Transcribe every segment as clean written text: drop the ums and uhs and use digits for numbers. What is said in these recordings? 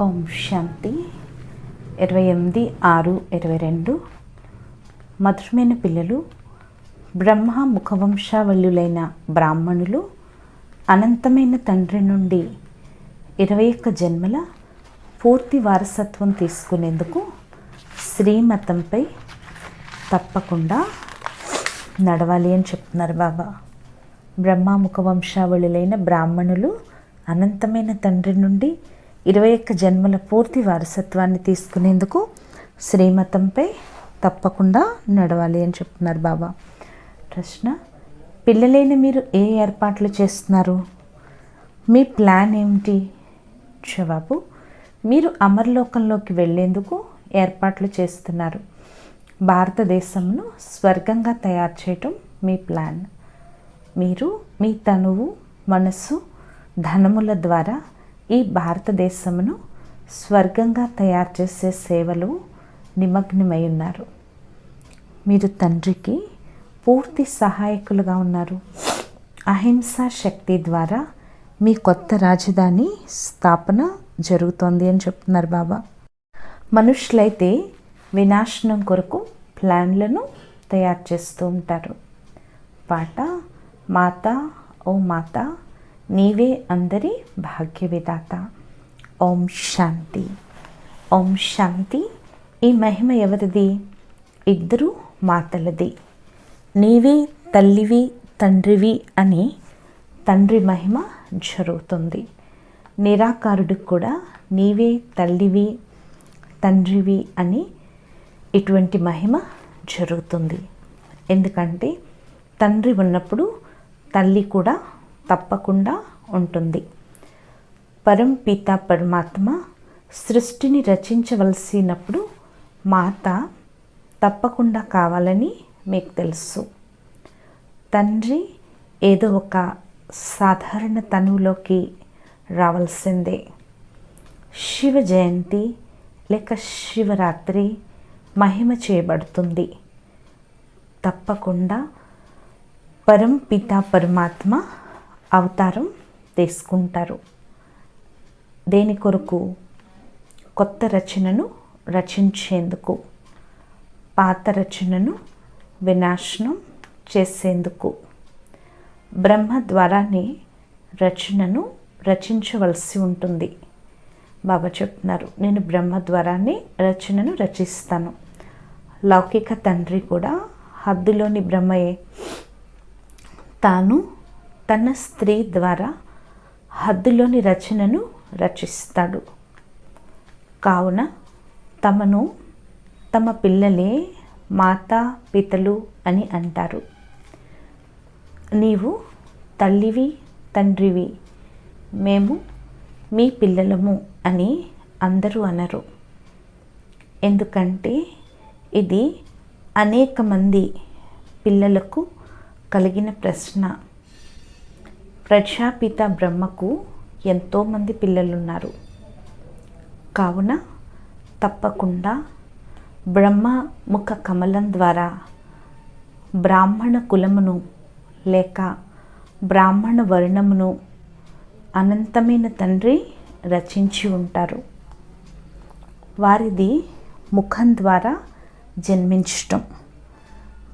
ఓం శాంతి 28/6/22. మధురమైన పిల్లలు, బ్రహ్మ ముఖవంశావళులైన బ్రాహ్మణులు అనంతమైన తండ్రి నుండి 21 జన్మల పూర్తి వారసత్వం తీసుకునేందుకు శ్రీమతంపై తప్పకుండా నడవాలి అని చెప్తున్నారు బాబా. బ్రహ్మ ముఖవంశావళులైన బ్రాహ్మణులు అనంతమైన తండ్రి నుండి 21 జన్మల పూర్తి వారసత్వాన్ని తీసుకునేందుకు శ్రీమతంపై తప్పకుండా నడవాలి అని చెప్తున్నారు బాబా. ప్రశ్న: పిల్లలైన మీరు ఏ ఏర్పాట్లు చేస్తున్నారు? మీ ప్లాన్ ఏమిటి? జవాబు: మీరు అమరలోకంలోకి వెళ్ళేందుకు ఏర్పాట్లు చేస్తున్నారు. భారతదేశంను స్వర్గంగా తయారు చేయటం మీ ప్లాన్. మీరు మీ తనువు, మనస్సు, ధనముల ద్వారా ఈ భారతదేశమును స్వర్గంగా తయారు చేసే సేవలో నిమగ్నమై ఉన్నారు. మీరు తండ్రికి పూర్తి సహాయకులుగా ఉన్నారు. అహింసా శక్తి ద్వారా మీ కొత్త రాజధాని స్థాపన జరుగుతోంది అని చెప్తున్నారు బాబా. మనుషులైతే వినాశనం కొరకు ప్లాన్లను తయారు చేస్తూ ఉంటారు. పాట: మాత ఓ మాత, నీవే అందరి భాగ్య విధాత. ఓం శాంతి. ఓం శాంతి. ఈ మహిమ ఎవరిది? ఇద్దరు మాతలది. నీవే తల్లివి, తండ్రివి అని తండ్రి మహిమ జరుగుతుంది. నిరాకారుడికి కూడా నీవే తల్లివి, తండ్రివి అని ఇటువంటి మహిమ జరుగుతుంది. ఎందుకంటే తండ్రి ఉన్నప్పుడు తల్లి కూడా తప్పకుండా ఉంటుంది. పరంపిత పరమాత్మ సృష్టిని రచించవలసినప్పుడు మాత తప్పకుండా కావాలని మీకు తెలుసు. తండ్రి ఏదో ఒక సాధారణ తనువులోకి రావాల్సిందే. శివ జయంతి లేక శివరాత్రి మహిమ చేయబడుతుంది. తప్పకుండా పరంపిత పరమాత్మ అవతారం తీసుకుంటారు. దేని కొరకు? కొత్త రచనను రచించేందుకు, పాత రచనను వినాశనం చేసేందుకు. బ్రహ్మ ద్వారానే రచనను రచించవలసి ఉంటుంది. బాబా చెప్తున్నారు, నేను బ్రహ్మ ద్వారానే రచనను రచిస్తాను. లౌకిక తండ్రి కూడా హద్దులోని బ్రహ్మయే. తాను తన స్త్రీ ద్వారా హద్దులోని రచనను రచిస్తాడు. కావున తమను తమ పిల్లలే మాతా పితలు అని అంటారు. నీవు తల్లివి, తండ్రివి, మేము మీ పిల్లలము అని అందరూ అనరు. ఎందుకంటే ఇది అనేక మంది పిల్లలకు కలిగిన ప్రశ్న. ప్రజాపిత బ్రహ్మకు ఎంతోమంది పిల్లలున్నారు. కావున తప్పకుండా బ్రహ్మ ముఖ కమలం ద్వారా బ్రాహ్మణ కులమును లేక బ్రాహ్మణ వర్ణమును అనంతమైన తండ్రి రచించి ఉంటారు. వారిది ముఖం ద్వారా జన్మించటం.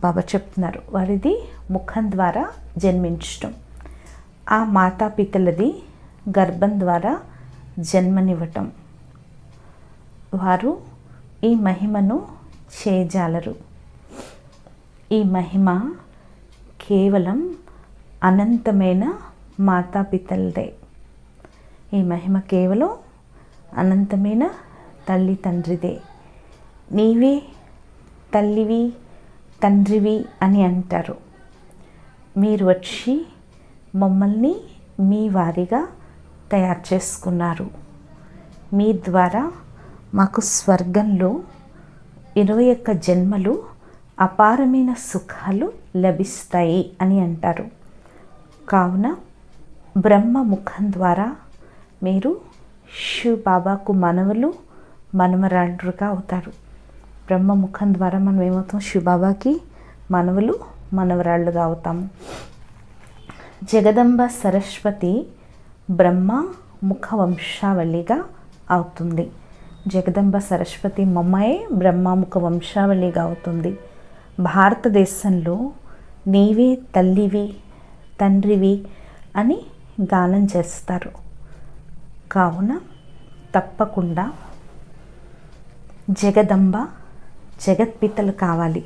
బాబా చెప్తున్నారు, వారిది ముఖం ద్వారా జన్మించటం. ఆ మాతాపితలది గర్భం ద్వారా జన్మనివ్వటం. వారు ఈ మహిమను చేయజాలరు. ఈ మహిమ కేవలం అనంతమైన మాతాపితలదే. ఈ మహిమ కేవలం అనంతమైన తల్లి తండ్రిదే. నీవే తల్లివి, తండ్రివి అని అంటారు. మీరు వచ్చి మమ్మల్ని మీ వారిగా తయారు చేసుకున్నారు. మీ ద్వారా మాకు స్వర్గంలో 21 జన్మలు అపారమైన సుఖాలు లభిస్తాయి అని అంటారు. కావున బ్రహ్మ ముఖం ద్వారా మీరు శివ బాబాకు మనవలు, మనమరాళ్ళుగా అవుతారు. బ్రహ్మ ముఖం ద్వారా మనం ఏమవుతాం? శివ బాబాకి మనవలు, మనవరాళ్ళుగా అవుతాము. జగదంబ సరస్వతి బ్రహ్మ ముఖ వంశావళిగా అవుతుంది. జగదంబ సరస్వతి మమ్మయే బ్రహ్మాముఖ వంశావళిగా అవుతుంది. భారతదేశంలో నీవే తల్లివి తండ్రివి అని గానం చేస్తారు. కావున తప్పకుండా జగదంబ జగత్పితలు కావాలి.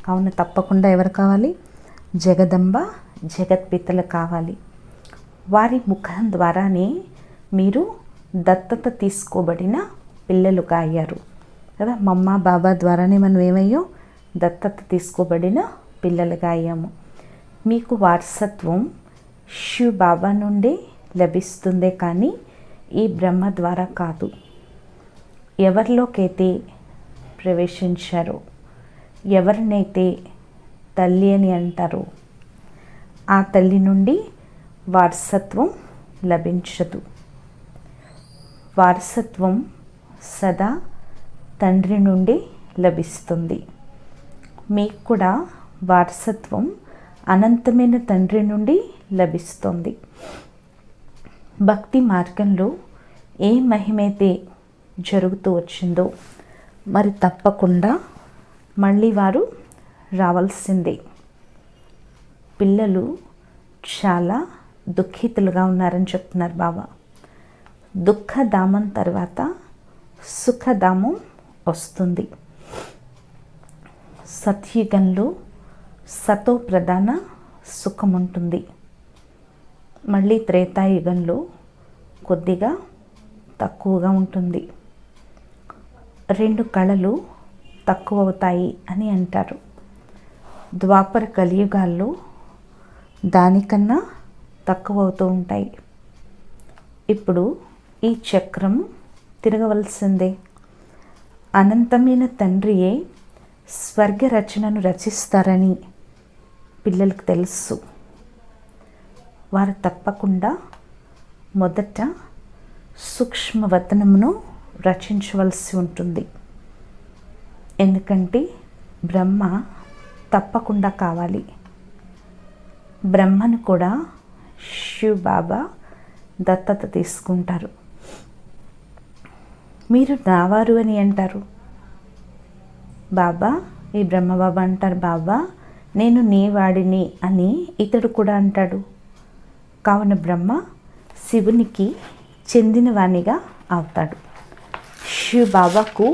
కావున తప్పకుండా ఎవరు కావాలి? జగదంబ జగత్పితలు కావాలి. వారి ముఖం ద్వారానే మీరు దత్తత తీసుకోబడిన పిల్లలుగా అయ్యారు కదా. మమ్మ బాబా ద్వారానే మనం ఏమయ్యాం? దత్తత తీసుకోబడిన పిల్లలుగా అయ్యాము. మీకు వారసత్వం శివ్ బాబా నుండి లభిస్తుందే కానీ ఈ బ్రహ్మ ద్వారా కాదు. ఎవరిలోకైతే ప్రవేశించారో, ఎవరినైతే తల్లి అని అంటారో, ఆ తల్లి నుండి వారసత్వం లభించదు. వారసత్వం సదా తండ్రి నుండి లభిస్తుంది. మీకు కూడా వారసత్వం అనంతమైన తండ్రి నుండి లభిస్తుంది. భక్తి మార్గంలో ఏ మహిమైతే జరుగుతూ వచ్చిందో మరి తప్పకుండా మళ్ళీ వారు రావాల్సిందే. పిల్లలు చాలా దుఃఖితులుగా ఉన్నారని చెప్తున్నారు బాబా. దుఃఖధామం తర్వాత సుఖధామం వస్తుంది. సత్యుగంలో సతో ప్రధాన సుఖం ఉంటుంది. మళ్ళీ త్రేతాయుగంలో కొద్దిగా తక్కువగా ఉంటుంది. 2 కళలు తక్కువ అవుతాయి అని అంటారు. ద్వాపర కలియుగాల్లో దానికన్నా తక్కువ అవుతూ ఉంటాయి. ఇప్పుడు ఈ చక్రం తిరగవలసిందే. అనంతమైన తండ్రియే స్వర్గ రచనను రచిస్తారని పిల్లలకు తెలుసు. వారు తప్పకుండా మొదట సూక్ష్మవతనమును రచించవలసి ఉంటుంది. ఎందుకంటే బ్రహ్మ తప్పకుండా కావాలి. బ్రహ్మను కూడా శివ్ బాబా దత్తత తీసుకుంటారు. మీరు నావారు అని అంటారు. బాబా ఈ బ్రహ్మబాబా అంటారు, బాబా నేను నీ వాడిని అని ఇతడు కూడా అంటాడు. కావున బ్రహ్మ శివునికి చెందినవానిగా అవుతాడు. శివ్ బాబాకు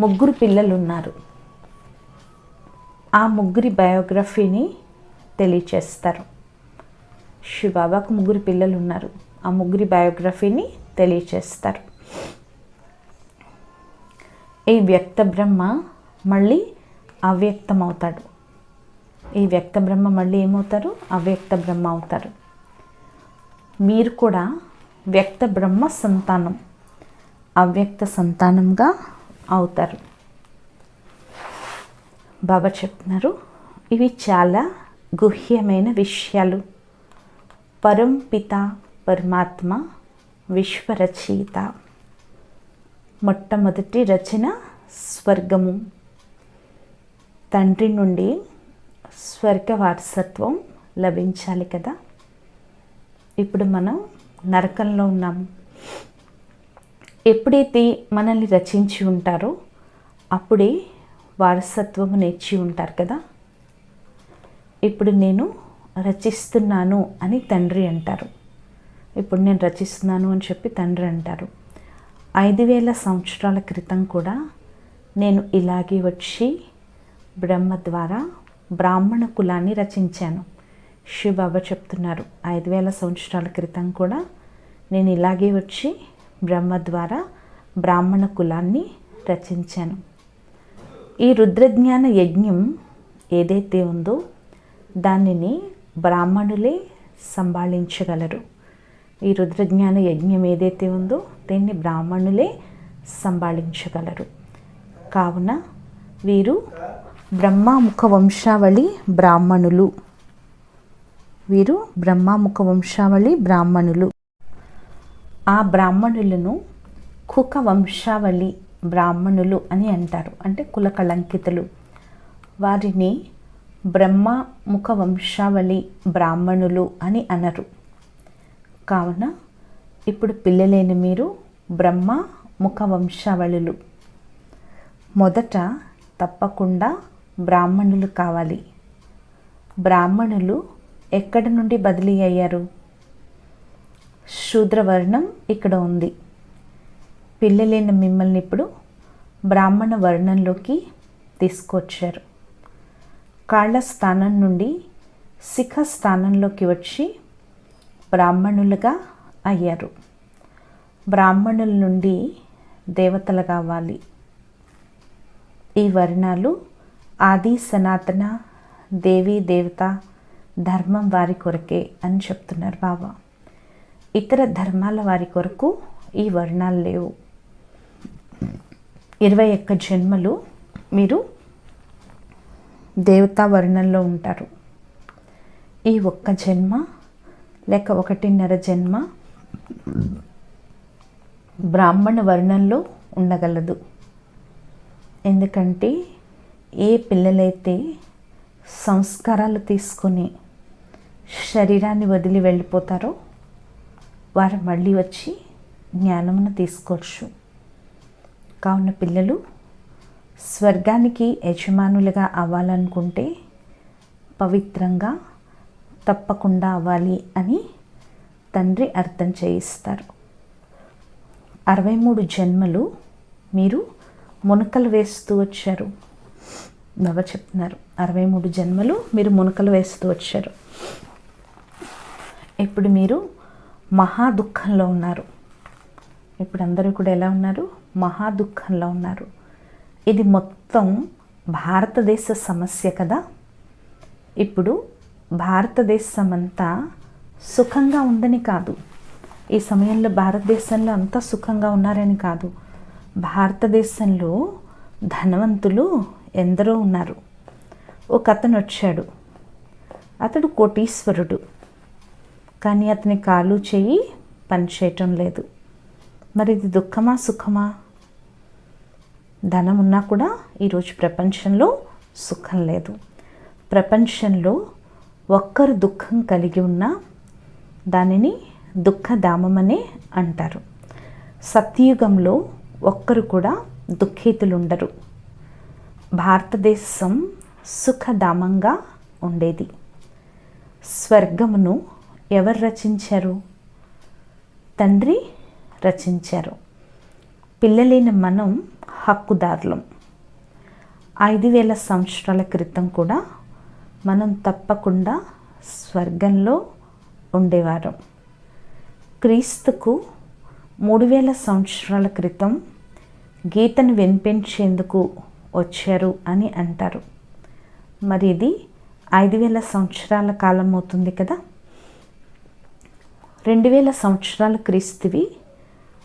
3 పిల్లలు ఉన్నారు. ఆ 3 బయోగ్రఫీని తెలియచేస్తారు. శివ్ బాబాకు 3 పిల్లలు ఉన్నారు. ఆ 3 బయోగ్రఫీని తెలియచేస్తారు. ఈ వ్యక్త బ్రహ్మ మళ్ళీ అవ్యక్తం అవుతాడు. ఈ వ్యక్త బ్రహ్మ మళ్ళీ ఏమవుతారు? అవ్యక్త బ్రహ్మ అవుతారు. మీరు కూడా వ్యక్త బ్రహ్మ సంతానం, అవ్యక్త సంతానంగా అవుతారు. బాబా చెప్తున్నారు, ఇవి చాలా గుహ్యమైన విషయాలు. పరంపిత పరమాత్మ విశ్వరచయిత. మొట్టమొదటి రచన స్వర్గము. తండ్రి నుండి స్వర్గ వారసత్వం లభించాలి కదా. ఇప్పుడు మనం నరకంలో ఉన్నాము. ఎప్పుడైతే మనల్ని రచించి ఉంటారో అప్పుడే వారసత్వము నేర్చి ఉంటారు కదా. ఇప్పుడు నేను రచిస్తున్నాను అని తండ్రి అంటారు. ఇప్పుడు నేను రచిస్తున్నాను అని చెప్పి తండ్రి అంటారు. 5000 సంవత్సరాల క్రితం కూడా నేను ఇలాగే వచ్చి బ్రహ్మ ద్వారా బ్రాహ్మణ కులాన్ని రచించాను. శివ్ బాబా చెప్తున్నారు, 5000 సంవత్సరాల క్రితం కూడా నేను ఇలాగే వచ్చి బ్రహ్మ ద్వారా బ్రాహ్మణ కులాన్ని రచించాను. ఈ రుద్రజ్ఞాన యజ్ఞం ఏదైతే ఉందో దానిని బ్రాహ్మణులే సంభాళించగలరు. ఈ రుద్రజ్ఞాన యజ్ఞం ఏదైతే ఉందో దీన్ని బ్రాహ్మణులే సంభాళించగలరు. కావున వీరు బ్రహ్మాముఖ వంశావళి బ్రాహ్మణులు. వీరు బ్రహ్మాముఖ వంశావళి బ్రాహ్మణులు. ఆ బ్రాహ్మణులను కుక వంశావళి బ్రాహ్మణులు అని అంటారు. అంటే కుల కళంకితులు. వారిని బ్రహ్మముఖ వంశావళి బ్రాహ్మణులు అని అనరు. కావున ఇప్పుడు పిల్లలైన మీరు బ్రహ్మ ముఖ వంశావళులు. మొదట తప్పకుండా బ్రాహ్మణులు కావాలి. బ్రాహ్మణులు ఎక్కడి నుండి బదిలీ అయ్యారు? శూద్రవర్ణం ఇక్కడ ఉంది. పిల్లలైన మిమ్మల్ని ఇప్పుడు బ్రాహ్మణ వర్ణంలోకి తీసుకొచ్చారు. కాళ్ళ స్థానం నుండి శిఖ స్థానంలోకి వచ్చి బ్రాహ్మణులుగా అయ్యారు. బ్రాహ్మణుల నుండి దేవతలు కావాలి. ఈ వర్ణాలు ఆది సనాతన దేవీ దేవత ధర్మం వారి కొరకే అని చెప్తున్నారు బాబా. ఇతర ధర్మాల వారి కొరకు ఈ వర్ణాలు లేవు. 21 జన్మలు మీరు దేవతా వర్ణంలో ఉంటారు. ఈ ఒక్క జన్మ లేక 1.5 జన్మ బ్రాహ్మణ వర్ణంలో ఉండగలదు. ఎందుకంటే ఏ పిల్లలైతే సంస్కారాలు తీసుకొని శరీరాన్ని వదిలి వెళ్ళిపోతారో వారు మళ్ళీ వచ్చి జ్ఞానమును తీసుకోవచ్చు. కావున పిల్లలు స్వర్గానికి యజమానులుగా అవ్వాలనుకుంటే పవిత్రంగా తప్పకుండా అవ్వాలి అని తండ్రి అర్థం చేయిస్తారు. 63 జన్మలు మీరు మునకలు వేస్తూ వచ్చారు. బాబా చెప్తున్నారు 63 జన్మలు మీరు మునకలు వేస్తూ వచ్చారు. ఇప్పుడు మీరు మహా దుఃఖంలో ఉన్నారు. ఇప్పుడు అందరూ కూడా ఎలా ఉన్నారు? మహా దుఃఖంలో ఉన్నారు. ఇది మొత్తం భారతదేశ సమస్య కదా. ఇప్పుడు భారతదేశం అంతా సుఖంగా ఉందని కాదు, ఈ సమయంలో భారతదేశంలో అంతా సుఖంగా ఉన్నారని కాదు. భారతదేశంలో ధనవంతులు ఎందరో ఉన్నారు. ఒక అతను వచ్చాడు. అతడు కోటీశ్వరుడు, కానీ అతని కాలు చేయి పనిచేయటం లేదు. మరి ఇది దుఃఖమా సుఖమా? ధనం ఉన్నా కూడా ఈరోజు ప్రపంచంలో సుఖం లేదు. ప్రపంచంలో ఒక్కరు దుఃఖం కలిగి ఉన్నా దానిని దుఃఖధామమనే అంటారు. సత్యయుగంలో ఒక్కరు కూడా దుఃఖితులు ఉండరు. భారతదేశం సుఖధామంగా ఉండేది. స్వర్గమును ఎవరు రచించారు? తండ్రి రచించారు. పిల్లలైన మనం హక్కుదారులం. 5000 సంవత్సరాల క్రితం కూడా మనం తప్పకుండా స్వర్గంలో ఉండేవారం. క్రీస్తుకు 3000 సంవత్సరాల క్రితం గీతను వినిపించేందుకు వచ్చారు అని అంటారు. మరి ఇది 5000 సంవత్సరాల కాలం అవుతుంది కదా. 2000 సంవత్సరాలు క్రీస్తువి,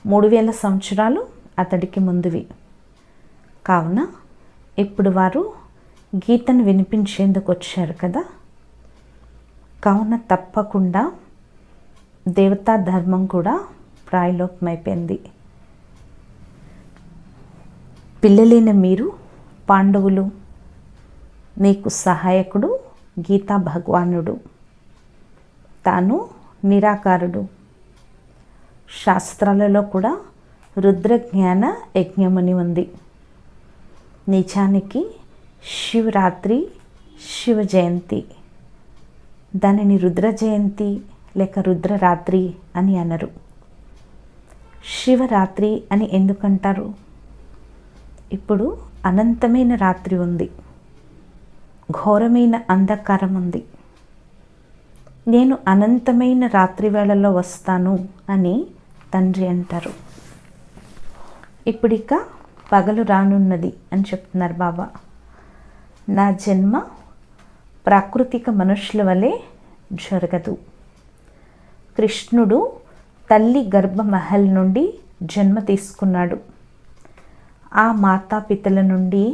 3000 సంవత్సరాలు అతడికి ముందువి. కావున ఇప్పుడు వారు గీతను వినిపించేందుకు వచ్చారు కదా. కావున తప్పకుండా దేవతా ధర్మం కూడా ప్రాయలోపమైపోయింది. పిల్లలైన మీరు పాండవులు, మీకు సహాయకుడు గీతా భగవానుడు. తాను నిరాకారుడు. శాస్త్రాలలో కూడా రుద్రజ్ఞాన యజ్ఞమని ఉంది. నిజానికి శివరాత్రి శివ జయంతి, దానిని రుద్ర జయంతి లేక రుద్రరాత్రి అని అనరు. శివరాత్రి అని ఎందుకంటారు? ఇప్పుడు అనంతమైన రాత్రి ఉంది, ఘోరమైన అంధకారం ఉంది. నేను అనంతమైన రాత్రి వేళల్లో వస్తాను అని తండ్రి అంటారు. ఇప్పుడిక పగలు రానున్నది అని చెప్తున్నారు బాబా. నా జన్మ ప్రాకృతిక మనుషుల వలె జరగదు. కృష్ణుడు తల్లి గర్భమహల్ నుండి జన్మ తీసుకున్నాడు. ఆ మాతాపితల నుండి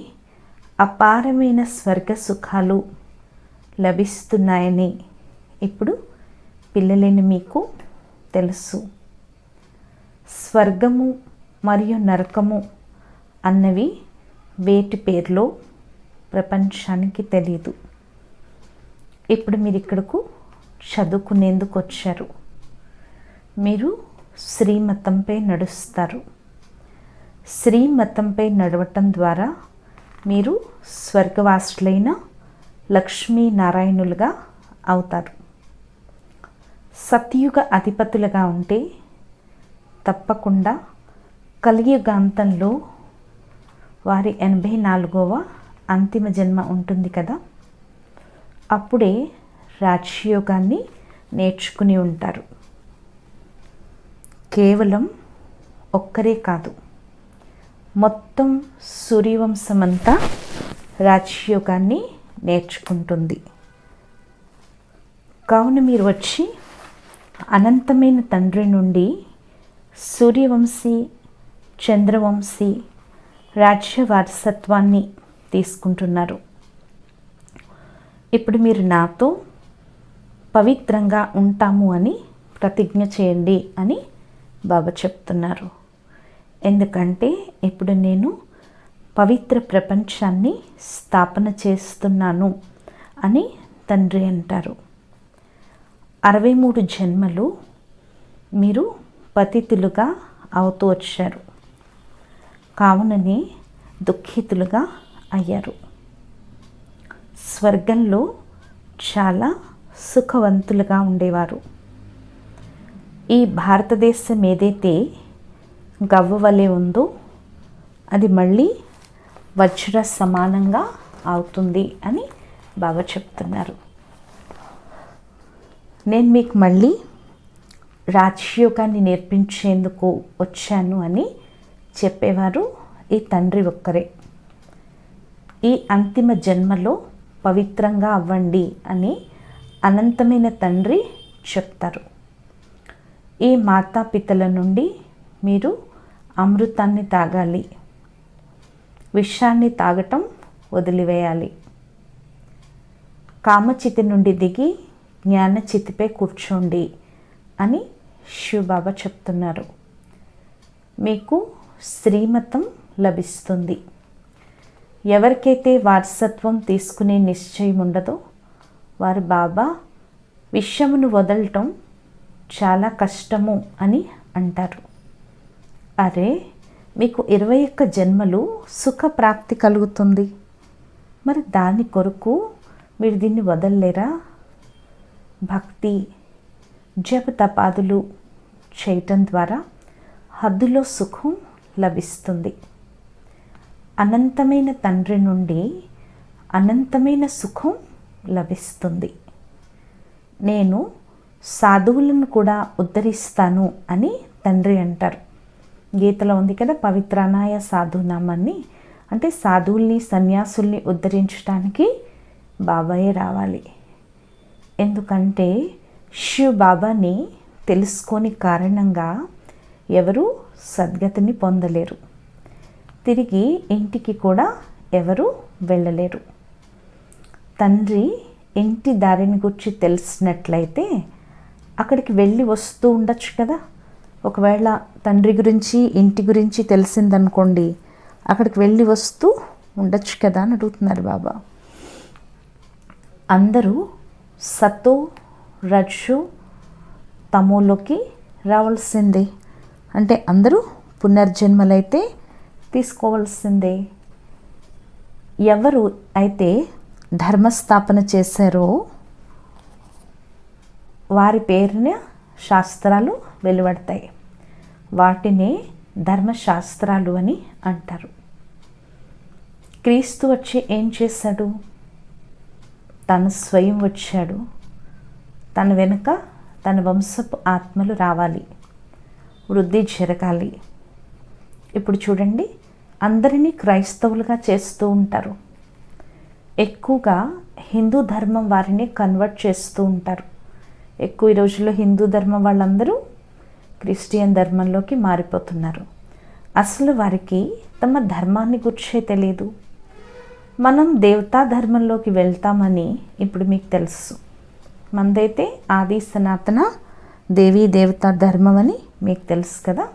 అపారమైన స్వర్గ సుఖాలు లభిస్తున్నాయని ఇప్పుడు పిల్లలైన మీకు తెలుసు. స్వర్గము మరియు నరకము అన్నవి వేటి పేర్లో ప్రపంచానికి తెలియదు. ఇప్పుడు మీరు ఇక్కడకు చదువుకునేందుకు వచ్చారు. మీరు శ్రీమతంపై నడుస్తారు. శ్రీమతంపై నడవటం ద్వారా మీరు స్వర్గవాసులైన లక్ష్మీనారాయణులుగా అవుతారు. సత్యుగ అధిపతులుగా ఉంటే తప్పకుండా కలియుగాంతంలో వారి 84వ అంతిమ జన్మ ఉంటుంది కదా, అప్పుడే రాజయోగాన్ని నేర్చుకుని ఉంటారు. కేవలం ఒక్కరే కాదు, మొత్తం సూర్యవంశమంతా రాజయోగాన్ని నేర్చుకుంటుంది. కావున మీరు వచ్చి అనంతమైన తండ్రి నుండి సూర్యవంశీ, చంద్రవంశీ రాజ్య వారసత్వాన్ని తీసుకుంటున్నారు. ఇప్పుడు మీరు నాతో పవిత్రంగా ఉంటాము అని ప్రతిజ్ఞ చేయండి అని బాబా చెప్తున్నారు. ఎందుకంటే ఇప్పుడు నేను పవిత్ర ప్రపంచాన్ని స్థాపన చేస్తున్నాను అని తండ్రి అంటారు. 63 జన్మలు మీరు పతితులుగా అవుతూ వచ్చారు, కావుననే దుఃఖితులుగా అయ్యారు. స్వర్గంలో చాలా సుఖవంతులుగా ఉండేవారు. ఈ భారతదేశం ఏదైతే గవ్వ వలె ఉందో అది మళ్ళీ వజ్ర సమానంగా అవుతుంది అని బాబా చెప్తున్నారు. నేను మీకు మళ్ళీ రాజయోగాన్ని నేర్పించేందుకు వచ్చాను అని చెప్పేవారు ఈ తండ్రి ఒక్కరే. ఈ అంతిమ జన్మలో పవిత్రంగా అవ్వండి అని అనంతమైన తండ్రి చెప్తారు. ఈ మాతాపితల నుండి మీరు అమృతాన్ని తాగాలి, విషాన్ని తాగటం వదిలివేయాలి. కామచితి నుండి దిగి జ్ఞానచితిపై కూర్చోండి అని శివబాబా చెప్తున్నారు. మీకు శ్రీమతం లభిస్తుంది. ఎవరికైతే వారసత్వం తీసుకునే నిశ్చయం ఉండదో వారు బాబా విషయమును వదలటం చాలా కష్టము అని అంటారు. అరే, మీకు 21 జన్మలు సుఖ ప్రాప్తి కలుగుతుంది, మరి దాని కొరకు మీరు దీన్ని వదలలేరా? భక్తి జప తపాదులు చేయటం ద్వారా హద్దులో సుఖం లభిస్తుంది. అనంతమైన తండ్రి నుండి అనంతమైన సుఖం లభిస్తుంది. నేను సాధువులను కూడా ఉద్ధరిస్తాను అని తండ్రి అంటారు. గీతలో ఉంది కదా, పవిత్రానాయ సాధునామాన్ని, అంటే సాధువుల్ని సన్యాసుల్ని ఉద్ధరించడానికి బాబాయే రావాలి. ఎందుకంటే శివ బాబాని తెలుసుకోని కారణంగా ఎవరు సద్గతిని పొందలేరు, తిరిగి ఇంటికి కూడా ఎవరు వెళ్ళలేరు. తండ్రి ఇంటి దారిని గురించి తెలిసినట్లయితే అక్కడికి వెళ్ళి వస్తూ ఉండొచ్చు కదా. ఒకవేళ తండ్రి గురించి ఇంటి గురించి తెలిసిందనుకోండి, అక్కడికి వెళ్ళి వస్తూ ఉండొచ్చు కదా అని అడుగుతున్నారు బాబా. అందరూ సతో రజ్జు తమోలోకి రావాల్సిందే, అంటే అందరూ పునర్జన్మలైతే తీసుకోవాల్సిందే. ఎవరు అయితే ధర్మస్థాపన చేశారో వారి పేరున శాస్త్రాలు వెలువడతాయి. వాటినే ధర్మశాస్త్రాలు అని అంటారు. క్రీస్తు వచ్చి ఏం చేశాడు? తను స్వయం వచ్చాడు. తన వెనుక తన వంశపు ఆత్మలు రావాలి, వృద్ధి జరగాలి. ఇప్పుడు చూడండి, అందరినీ క్రైస్తవులుగా చేస్తూ ఉంటారు. ఎక్కువగా హిందూ ధర్మం వారిని కన్వర్ట్ చేస్తూ ఉంటారు. ఎక్కువ ఈ రోజుల్లో హిందూ ధర్మం వాళ్ళందరూ క్రిస్టియన్ ధర్మంలోకి మారిపోతున్నారు. అసలు వారికి తమ ధర్మాన్ని గుర్చే తెలియదు. మనం దేవతా ధర్మంలోకి వెళ్తామని ఇప్పుడు మీకు తెలుసు. మనదైతే ఆది సనాతన దేవీ దేవతా ధర్మం అని మీకు తెలుసు కదా.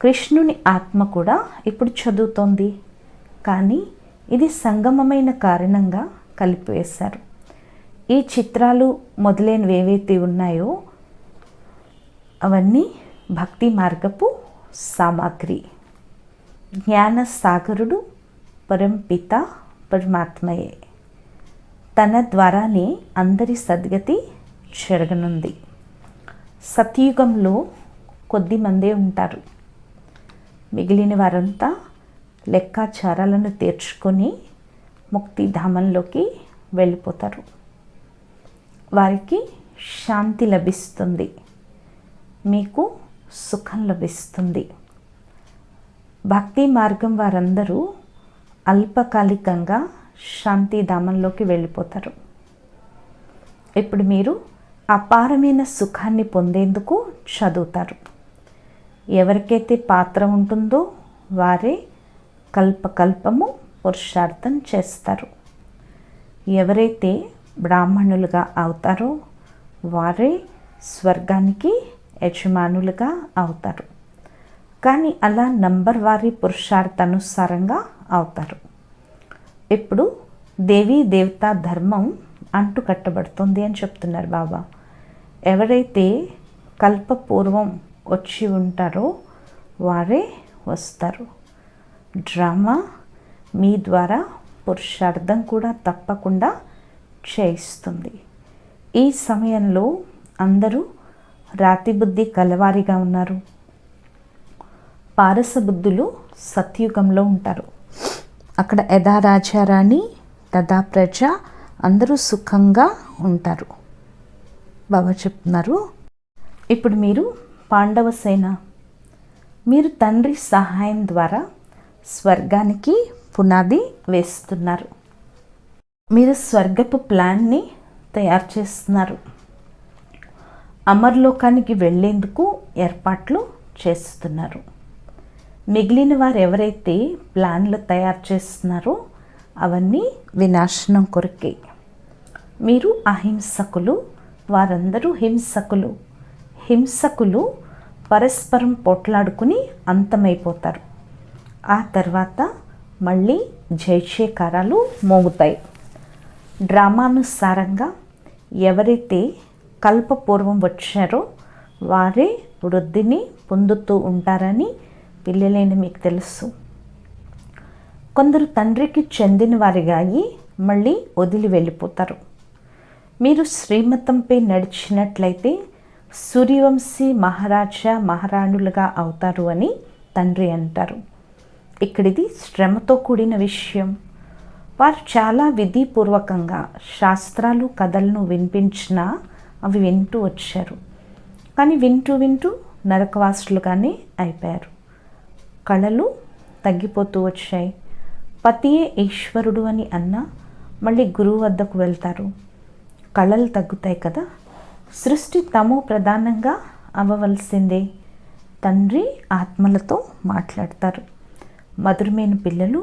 కృష్ణుని ఆత్మ కూడా ఇప్పుడు చదువుతోంది, కానీ ఇది సంగమమైన కారణంగా కలిపివేశారు. ఈ చిత్రాలు మొదలైనవి ఏవైతే ఉన్నాయో అవన్నీ భక్తి మార్గపు సామాగ్రి. జ్ఞాన సాగరుడు పరంపిత పరమాత్మయే. తన ద్వారానే అందరి సద్గతి జరగనుంది. సత్యుగంలో కొద్ది మందే ఉంటారు. మిగిలిన వారంతా లెక్కాచారాలను తీర్చుకొని ముక్తిధామంలోకి వెళ్ళిపోతారు. వారికి శాంతి లభిస్తుంది, మీకు సుఖం లభిస్తుంది. భక్తి మార్గం వారందరూ అల్పకాలికంగా శాంతిధామంలోకి వెళ్ళిపోతారు. ఇప్పుడు మీరు అపారమైన సుఖాన్ని పొందేందుకు చదువుతారు. ఎవరికైతే పాత్ర ఉంటుందో వారే కల్పకల్పము పురుషార్థం చేస్తారు. ఎవరైతే బ్రాహ్మణులుగా అవుతారో వారే స్వర్గానికి యజమానులుగా అవుతారు. కానీ అలా నంబర్ వారి పురుషార్థానుసారంగా అవుతారు. ఇప్పుడు దేవీ దేవతా ధర్మం అంటు కట్టబడుతుంది అని చెప్తున్నారు బాబా. ఎవరైతే కల్పపూర్వం వచ్చి ఉంటారో వారే వస్తారు. డ్రామా మీ ద్వారా పురుషార్థం కూడా తప్పకుండా చేయిస్తుంది. ఈ సమయంలో అందరూ రాతి బుద్ధి కలవారిగా ఉన్నారు. పారస బుద్ధులు సత్యుగంలో ఉంటారు. అక్కడ యథా రాజారాణి తదా ప్రజ అందరూ సుఖంగా ఉంటారు. బాబా చెప్తున్నారు, ఇప్పుడు మీరు పాండవ సేన, మీరు తండ్రి సహాయం ద్వారా స్వర్గానికి పునాది వేస్తున్నారు. మీరు స్వర్గపు ప్లాన్ని తయారు చేస్తున్నారు. అమర్లోకానికి వెళ్ళేందుకు ఏర్పాట్లు చేస్తున్నారు. మిగిలిన వారు ఎవరైతే ప్లాన్లు తయారు చేస్తున్నారో అవన్నీ వినాశనం కొరకే. మీరు అహింసకులు, వారందరూ హింసకులు. హింసకులు పరస్పరం పోట్లాడుకుని అంతమైపోతారు. ఆ తర్వాత మళ్ళీ జయచేకారాలు మోగుతాయి. డ్రామానుసారంగా ఎవరైతే కల్పపూర్వం వచ్చారో వారే వృద్ధిని పొందుతూ ఉంటారని పిల్లలైన మీకు తెలుసు. కొందరు తండ్రికి చెందిన వారిగా అయి మళ్ళీ వదిలి వెళ్ళిపోతారు. మీరు శ్రీమతంపై నడిచినట్లయితే సూర్యవంశీ మహారాజా మహారాణులుగా అవుతారు అని తండ్రి అంటారు. ఇక్కడిది శ్రమతో కూడిన విషయం. వారు చాలా విధిపూర్వకంగా శాస్త్రాలు కథలను వినిపించినా అవి వింటూ వచ్చారు. కానీ వింటూ వింటూ నరకవాసులుగానే అయిపోయారు. కళలు తగ్గిపోతూ వచ్చాయి. పతియే ఈశ్వరుడు అని అన్నా మళ్ళీ గురువు వద్దకు వెళ్తారు. కళలు తగ్గుతాయి కదా. సృష్టి తమో ప్రధానంగా అవ్వవలసిందే. తండ్రి ఆత్మలతో మాట్లాడతారు. మధురమైన పిల్లలు,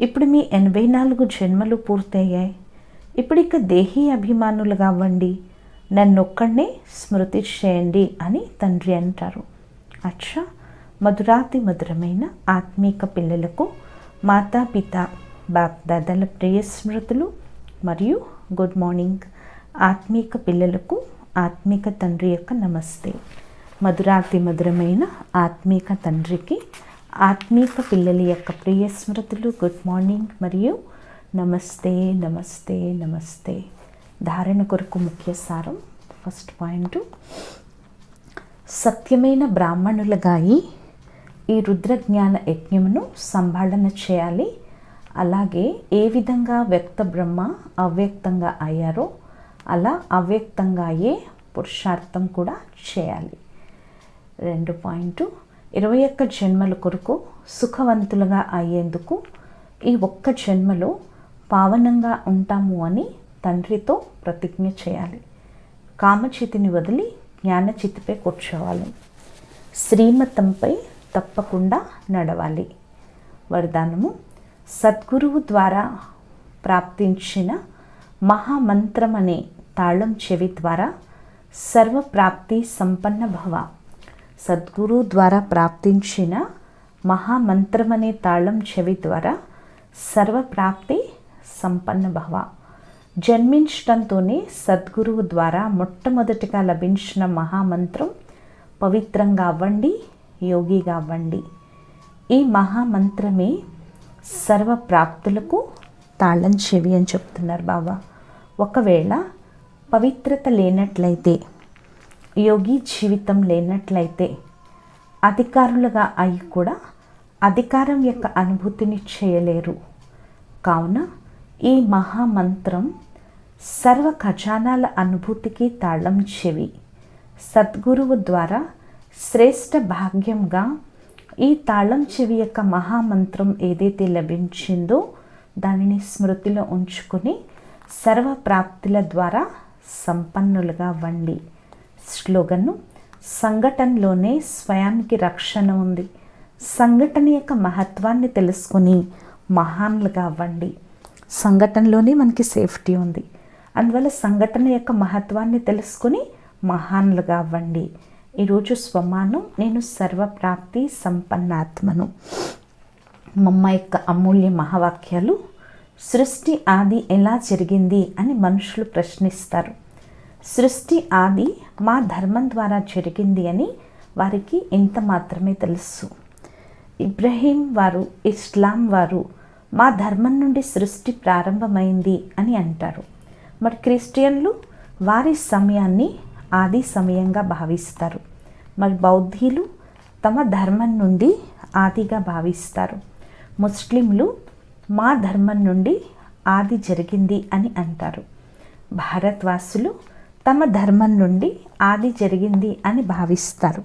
ఇప్పుడు మీ 84 జన్మలు పూర్తయ్యాయి. ఇప్పుడు ఇక దేహీ అభిమానులుగా అవ్వండి, నన్నొక్కడనే స్మృతి చేయండి అని తండ్రి అంటారు. అచ్చా, మధురాతి మధురమైన ఆత్మీక పిల్లలకు మాతాపిత బాప్దాదాల ప్రియ స్మృతులు మరియు గుడ్ మార్నింగ్. ఆత్మీక పిల్లలకు ఆత్మీక తండ్రి యొక్క నమస్తే. మధురాతి మధురమైన ఆత్మీక తండ్రికి ఆత్మీక పిల్లల యొక్క ప్రియ స్మృతులు, గుడ్ మార్నింగ్ మరియు నమస్తే నమస్తే నమస్తే. ధారణ కొరకు ముఖ్య సారం. ఫస్ట్ పాయింట్, సత్యమైన బ్రాహ్మణులుగా ఈ రుద్రజ్ఞాన యజ్ఞమును సంభాళన చేయాలి. అలాగే ఏ విధంగా వ్యక్త బ్రహ్మ అవ్యక్తంగా అయ్యారో అలా అవ్యక్తంగా అయ్యే పురుషార్థం కూడా చేయాలి. 2 పాయింట్, 21 జన్మల కొరకు సుఖవంతులుగా అయ్యేందుకు ఈ ఒక్క జన్మలో పావనంగా ఉంటాము అని తండ్రితో ప్రతిజ్ఞ చేయాలి. కామచితిని వదిలి జ్ఞానచితిపై కూర్చోవాలి. శ్రీమతంపై తప్పకుండా నడవాలి. వరదానము, సద్గురువు ద్వారా ప్రాప్తించిన మహామంత్రం అనే తాళం చెవి ద్వారా సర్వప్రాప్తి సంపన్న భవ. సద్గురు ద్వారా ప్రాప్తించిన మహామంత్రం అనే తాళం చెవి ద్వారా సర్వప్రాప్తి సంపన్న భవ. జన్మించడంతోనే సద్గురువు ద్వారా మొట్టమొదటిగా లభించిన మహామంత్రం పవిత్రంగా అవ్వండి, యోగిగా అవ్వండి. ఈ మహామంత్రమే సర్వ ప్రాప్తులకు తాళం చెవి అని చెప్తున్నారు బాబా. ఒకవేళ పవిత్రత లేనట్లయితే, యోగి జీవితం లేనట్లయితే, అధికారులుగా అయి కూడా అధికారం యొక్క అనుభూతిని చేయలేరు. కావున ఈ మహామంత్రం సర్వ ఖజానాల అనుభూతికి తాళం చెవి. సద్గురువు ద్వారా శ్రేష్ఠ భాగ్యంగా ఈ తాళం చెవి యొక్క మహామంత్రం ఏదైతే లభించిందో దానిని స్మృతిలో ఉంచుకొని సర్వ ప్రాప్తుల ద్వారా సంపన్నులుగా అవ్వండి. స్లోగన్ను: సంఘటనలోనే స్వయానికి రక్షణ ఉంది. సంఘటన యొక్క మహత్వాన్ని తెలుసుకొని మహాన్లుగా అవ్వండి. సంఘటనలోనే మనకి సేఫ్టీ ఉంది. అందువల్ల సంఘటన యొక్క మహత్వాన్ని తెలుసుకొని మహాన్లుగా అవ్వండి. ఈరోజు స్వమానం: నేను సర్వప్రాప్తి సంపన్నాత్మను. మమ్మ యొక్క అమూల్య మహావాక్యాలు. సృష్టి ఆది ఎలా జరిగింది అని మనుషులు ప్రశ్నిస్తారు. సృష్టి ఆది మా ధర్మం ద్వారా జరిగింది అని వారికి ఇంత మాత్రమే తెలుసు. ఇబ్రహీం వారు, ఇస్లాం వారు మా ధర్మం నుండి సృష్టి ప్రారంభమైంది అని అంటారు. మరి క్రిస్టియన్లు వారి సమయాన్ని ఆది సమయంగా భావిస్తారు. మరి బౌద్ధీలు తమ ధర్మం నుండి ఆదిగా భావిస్తారు. ముస్లింలు మా ధర్మం నుండి ఆది జరిగింది అని అంటారు. భారతవాసులు తమ ధర్మం నుండి ఆది జరిగింది అని భావిస్తారు.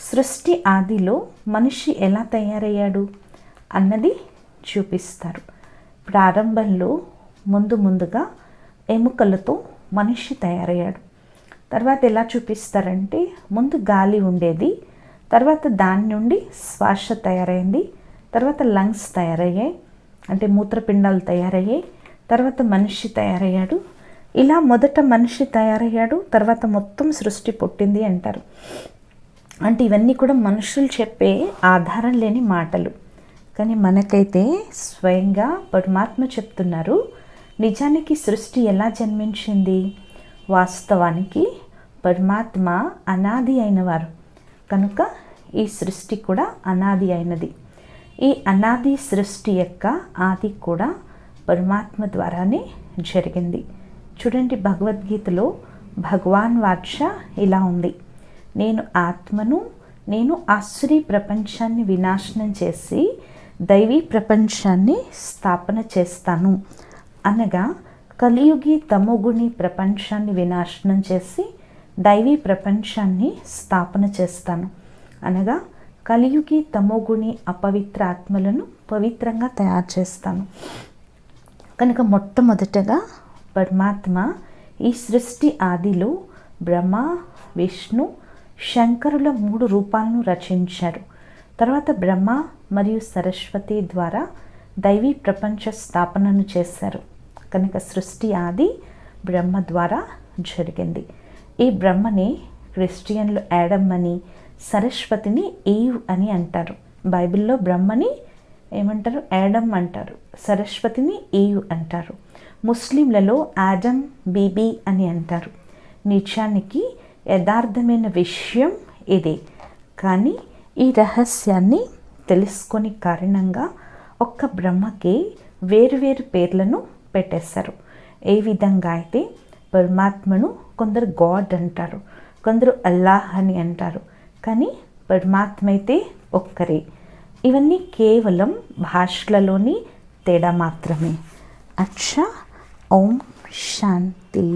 సృష్టి ఆదిలో మనిషి ఎలా తయారయ్యాడు అన్నది చూపిస్తారు. ప్రారంభంలో ముందుగా ఎముకలతో మనిషి తయారయ్యాడు. తర్వాత ఎలా చూపిస్తారంటే, ముందు గాలి ఉండేది, తర్వాత దాని నుండి శ్వాస తయారైంది, తర్వాత లంగ్స్ తయారయ్యాయి, అంటే మూత్రపిండాలు తయారయ్యాయి, తర్వాత మనిషి తయారయ్యాడు. ఇలా మొదట మనిషి తయారయ్యాడు, తర్వాత మొత్తం సృష్టి పుట్టింది అంటారు. అంటే ఇవన్నీ కూడా మనుషులు చెప్పే ఆధారం లేని మాటలు. కానీ మనకైతే స్వయంగా పరమాత్మ చెప్తున్నారు, నిజానికి సృష్టి ఎలా జన్మించింది. వాస్తవానికి పరమాత్మ అనాది అయినవారు కనుక ఈ సృష్టి కూడా అనాది అయినది. ఈ అనాది సృష్టి యొక్క ఆది కూడా పరమాత్మ ద్వారానే జరిగింది. చూడండి, భగవద్గీతలో భగవాన్ వాచ ఇలా ఉంది: నేను ఆత్మను, నేను ఆసురీ ప్రపంచాన్ని వినాశనం చేసి దైవీ ప్రపంచాన్ని స్థాపన చేస్తాను. అనగా కలియుగి తమోగుణి ప్రపంచాన్ని వినాశనం చేసి దైవీ ప్రపంచాన్ని స్థాపన చేస్తాను. అనగా కలియుగి తమోగుణి అపవిత్ర ఆత్మలను పవిత్రంగా తయారు చేస్తాను. కనుక మొట్టమొదటగా పరమాత్మ ఈ సృష్టి ఆదిలో బ్రహ్మ, విష్ణు, శంకరుల 3 రూపాలను రచించారు. తర్వాత బ్రహ్మ మరియు సరస్వతి ద్వారా దైవీ ప్రపంచ స్థాపనను చేశారు. కనుక సృష్టి ఆది బ్రహ్మ ద్వారా జరిగింది. ఈ బ్రహ్మని క్రిస్టియన్లు యాడమ్ అని, సరస్వతిని ఈవ్ అని అంటారు. బైబిల్లో బ్రహ్మని ఏమంటారు? యాడమ్ అంటారు, సరస్వతిని ఈవ్ అంటారు. ముస్లింలలో ఆడమ్, బీబీ అని అంటారు. నిజానికి యథార్థమైన విషయం ఇదే. కానీ ఈ రహస్యాన్ని తెలుసుకొని కారణంగా ఒక్క బ్రహ్మకి వేరువేరు పేర్లను పెట్టేశారు. ఏ విధంగా అయితే పరమాత్మను కొందరు గాడ్ అంటారు, కొందరు అల్లాహ్ అని అంటారు. కానీ పరమాత్మ అయితే ఒక్కరే. ఇవన్నీ కేవలం భాషలలోని తేడా మాత్రమే. అచ్చా, ఓం శాంతి.